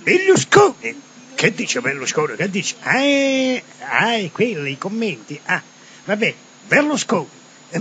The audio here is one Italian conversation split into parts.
Berlusconi? Che dice Berlusconi? Che dice? Quelli, i commenti. Vabbè, Berlusconi.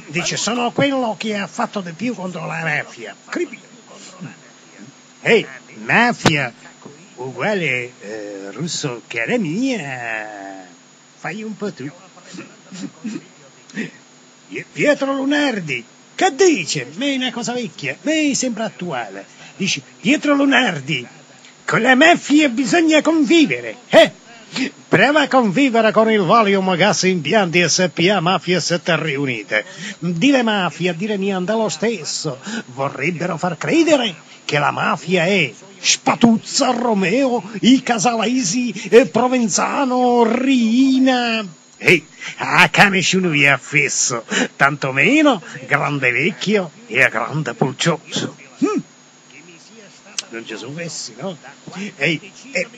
Dice, sono quello che ha fatto di più contro la mafia. Mafia uguale Russo che era mia, fai un po' tu. Pietro Lunardi, che dice? Ma è una cosa vecchia, ma sembra attuale. Dice, Pietro Lunardi, con la mafia bisogna convivere, Prova a convivere con il Valium Gas Impianti SPA Mafia Sette Riunite. Dire mafia, dire niente lo stesso. Vorrebbero far credere che la mafia è Spatuzza, Romeo, i Casalesi, Provenzano, Riina. A che nessuno vi è affisso, tantomeno Grande Vecchio e a Grande Pulcioso. Non ci sono messi, no?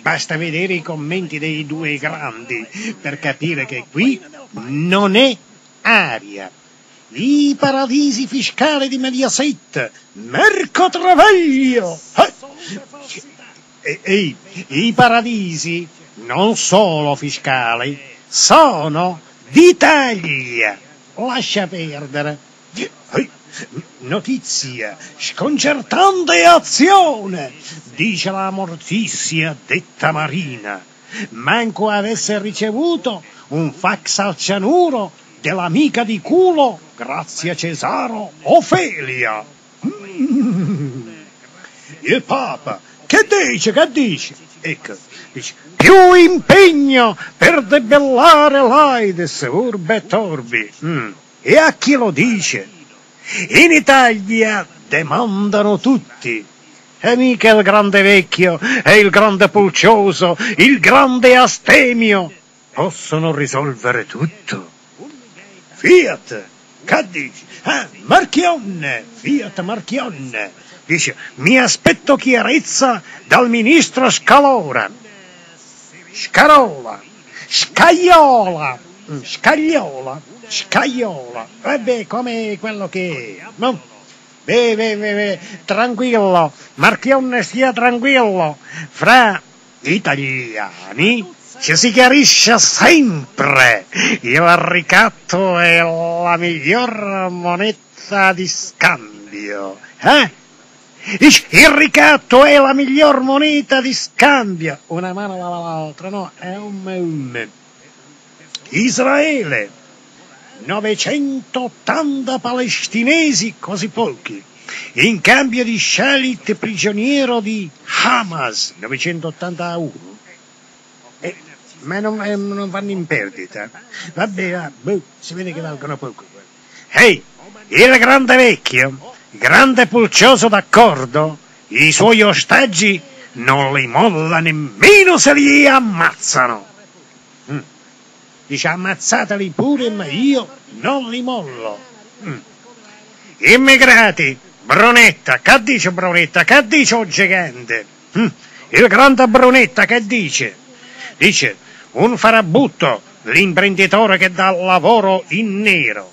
Basta vedere i commenti dei due grandi per capire che qui non è aria. I paradisi fiscali di Mediaset, Marco Travaglio. I paradisi non solo fiscali, sono d'Italia. Lascia perdere. Notizia, sconcertante azione, dice la Mortizia detta Marina. Manco avesse ricevuto un fax al cianuro dell'amica di culo, grazie a Cesaro, Ofelia. Il Papa, che dice? Ecco, dice, più impegno per debellare l'AIDS, urbe e torbi. E a chi lo dice? In Italia demandano tutti. E mica il Grande Vecchio e il Grande Pulcioso, il Grande Astemio possono risolvere tutto. Fiat, che dici? Marchionne, Fiat Marchionne, dice, mi aspetto chiarezza dal ministro Scarola, Scagliola, vabbè, come quello che è, no? Tranquillo, Marchionne stia tranquillo, fra italiani ci si chiarisce sempre, il ricatto è la miglior moneta di scambio, Il ricatto è la miglior moneta di scambio, una mano lava l'altra, no, è un. Israele, 980 palestinesi, così pochi, in cambio di Shalit prigioniero di Hamas, 981. Ma non vanno in perdita. Vabbè, si vede che valgono poco. Il Grande Vecchio, Grande Pulcioso d'accordo, i suoi ostaggi non li molla nemmeno se li ammazzano. Dice, ammazzateli pure, ma io non li mollo. Immigrati, Brunetta, che dice Brunetta? Che dice o gigante? Il grande Brunetta che dice? Dice, un farabutto, l'imprenditore che dà lavoro in nero.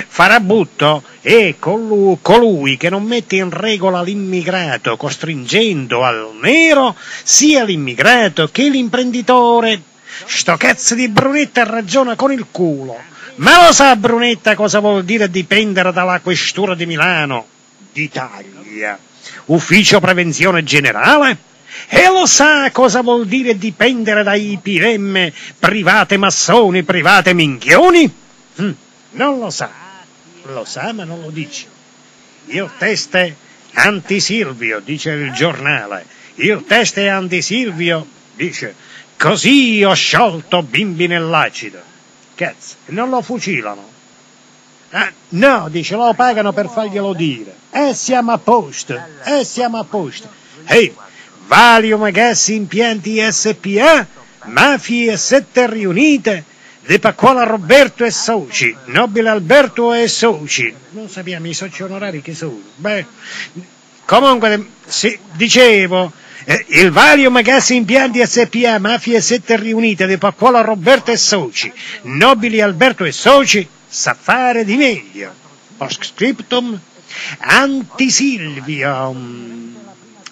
Farabutto è colui che non mette in regola l'immigrato, costringendo al nero sia l'immigrato che l'imprenditore. Sto cazzo di Brunetta ragiona con il culo. Ma lo sa Brunetta cosa vuol dire dipendere dalla questura di Milano, d'Italia, ufficio prevenzione generale? E lo sa cosa vuol dire dipendere dai PM, private massoni, private minchioni? Non lo sa. Lo sa ma non lo dice. Il test è anti-Silvio, dice il giornale. Il test è anti-Silvio, dice, così ho sciolto bimbi nell'acido. Cazzo, non lo fucilano. No, dice, lo pagano per farglielo dire. Siamo a posto. Valium Gas Impianti SPA, Mafie Sette Riunite, De Pacquola Roberto e soci, Nobile Alberto e soci. Non sappiamo i soci onorari che sono. Comunque, dicevo, il Valium Gas Impianti SPA, Mafie Sette Riunite, De Pacquola Roberto e soci, Nobili Alberto e soci, sa fare di meglio. Post scriptum, anti-Silvio.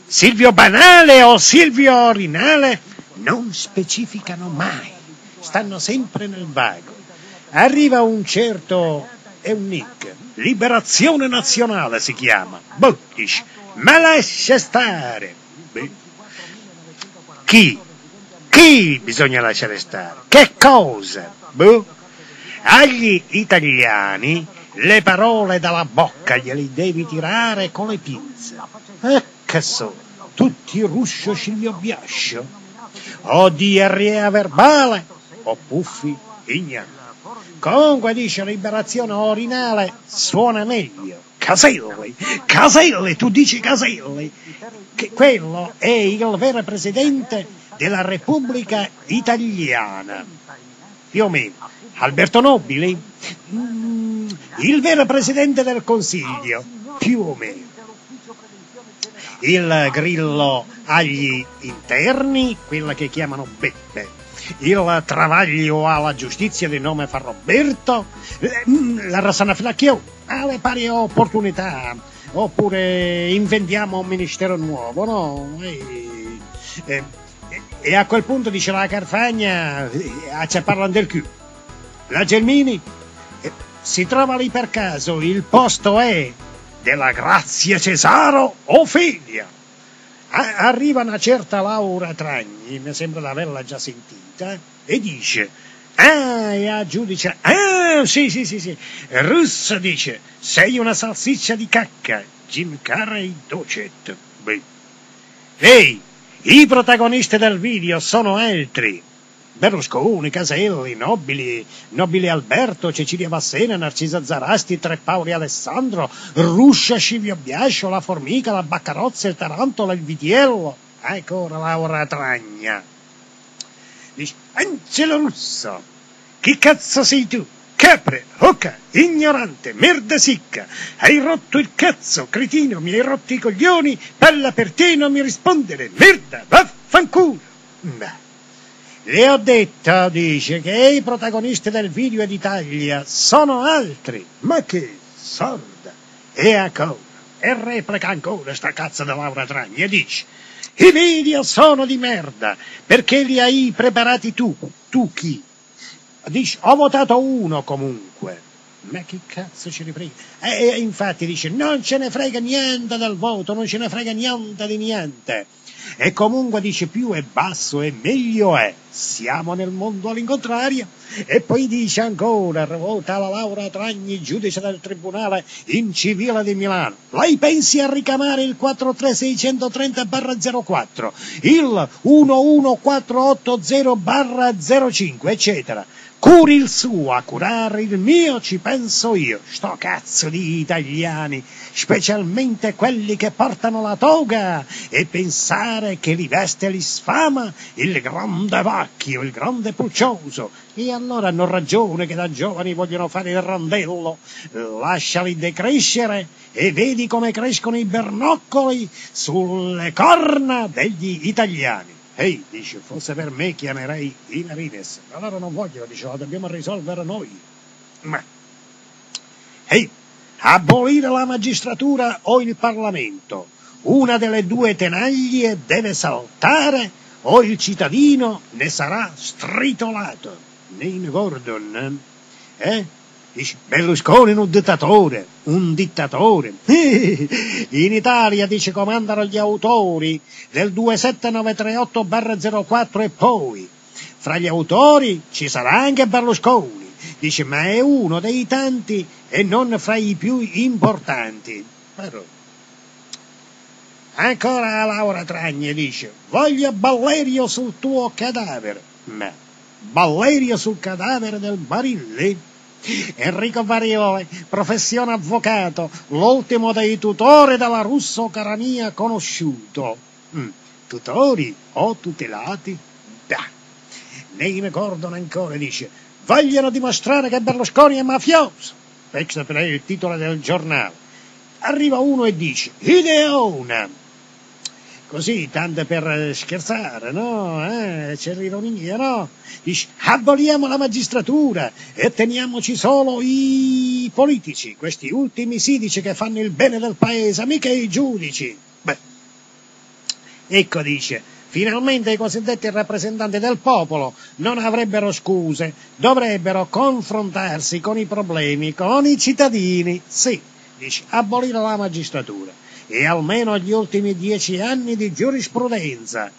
Silvio Banale o Silvio Orinale non specificano mai, stanno sempre nel vago. Arriva un certo nick, Liberazione Nazionale si chiama, dice, ma lascia stare. Chi bisogna lasciare stare? Che cosa? Agli italiani le parole dalla bocca glieli devi tirare con le pinze. Che so, tutti ruscio ciglio biascio, o diarrea verbale, o puffi ignari. Comunque dice Liberazione Orinale suona meglio. Caselli, tu dici Caselli, che quello è il vero presidente della Repubblica Italiana, più o meno. Alberto Nobili, il vero presidente del Consiglio, più o meno. Il Grillo agli interni, quella che chiamano Beppe. Il Travaglio alla giustizia di nome fa Roberto, la Rossana Filacchio alle pari opportunità, oppure inventiamo un ministero nuovo, no? E a quel punto dice la Carfagna, ci parlano del Q. La Gelmini si trova lì per caso, il posto è della Grazia Cesaro Ofelia. Arriva una certa Laura Tragni, mi sembra di averla già sentita, e dice, e a giudice, sì, Russo dice, sei una salsiccia di cacca, Jim Carrey docet. Ehi, i protagonisti del video sono altri. Berlusconi, Caselli, Nobili Alberto, Cecilia Bassena, Narcisa Zarasti, Tre Paoli Alessandro, Ruscia Scivio Biascio, la Formica, la Baccarozza, il Tarantola, il Vitiello, ancora Laura Tragna. Dice, Angelo Russo, chi cazzo sei tu? Capre, oca, ignorante, merda sicca, hai rotto il cazzo, cretino, mi hai rotto i coglioni, parla per te, non mi rispondere, merda, vaffanculo. Le ho detto, dice, che i protagonisti del video d'Italia sono altri, ma che sorda. E ancora, e replica ancora sta cazzo di Laura Tragni e dice, i video sono di merda, perché li hai preparati tu chi? Dice, ho votato uno comunque. Ma che cazzo ce ne frega? E infatti dice, non ce ne frega niente del voto, non ce ne frega niente di niente. E comunque dice, più è basso e meglio è. Siamo nel mondo all'incontrario. E poi dice ancora, vota la Laura Tragni, giudice del Tribunale in civile di Milano. Lei pensi a ricamare il 43630/04, il 11480/05, eccetera. Curi il suo, a curare il mio ci penso io. Sto cazzo di italiani, specialmente quelli che portano la toga, e pensare che li veste e li sfama il grande vacchio, il grande puccioso. E allora hanno ragione che da giovani vogliono fare il randello. Lasciali decrescere e vedi come crescono i bernoccoli sulle corna degli italiani. Ehi, dice, fosse per me chiamerei i Marines. Allora non voglio, dice, lo dobbiamo risolvere noi. Ma, ehi, abolire la magistratura o il Parlamento. Una delle due tenaglie deve saltare o il cittadino ne sarà stritolato. Nate Gordon, dice, Berlusconi è un dittatore. In Italia, dice, comandano gli autori del 27938/04 e poi, fra gli autori ci sarà anche Berlusconi, dice, ma è uno dei tanti e non fra i più importanti. Però, ancora Laura Tragni dice, voglio Ballerio sul tuo cadavere. Ma Ballerio sul cadavere del Barilli? Enrico Varioli, professione avvocato, l'ultimo dei tutori della russo-carania conosciuto. Tutori o tutelati? Nate Gordon ancora dice, vogliono dimostrare che Berlusconi è mafioso. Questo è il titolo del giornale. Arriva uno e dice, ideona. Così, tanto per scherzare, no? C'è l'ironia, no? Dice, aboliamo la magistratura e teniamoci solo i politici. Questi ultimi sì, dice, che fanno il bene del paese, mica i giudici. Ecco, dice, finalmente i cosiddetti rappresentanti del popolo non avrebbero scuse, dovrebbero confrontarsi con i problemi, con i cittadini. Sì, dice, abolire la magistratura e almeno gli ultimi 10 anni di giurisprudenza.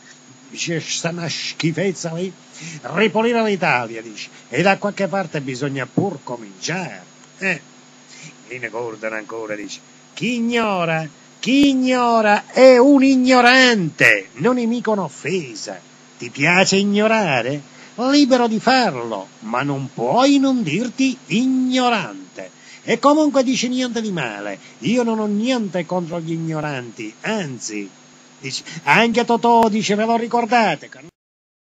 Dice, sta una schifezza lì. Ripulire l'Italia, dice, e da qualche parte bisogna pur cominciare. E ne ricordano ancora, dice, chi ignora è un ignorante, non è mica un'offesa. Ti piace ignorare? Libero di farlo, ma non puoi non dirti ignorante. E comunque dice niente di male, io non ho niente contro gli ignoranti, anzi, dice, anche Totò dice, ve lo ricordate?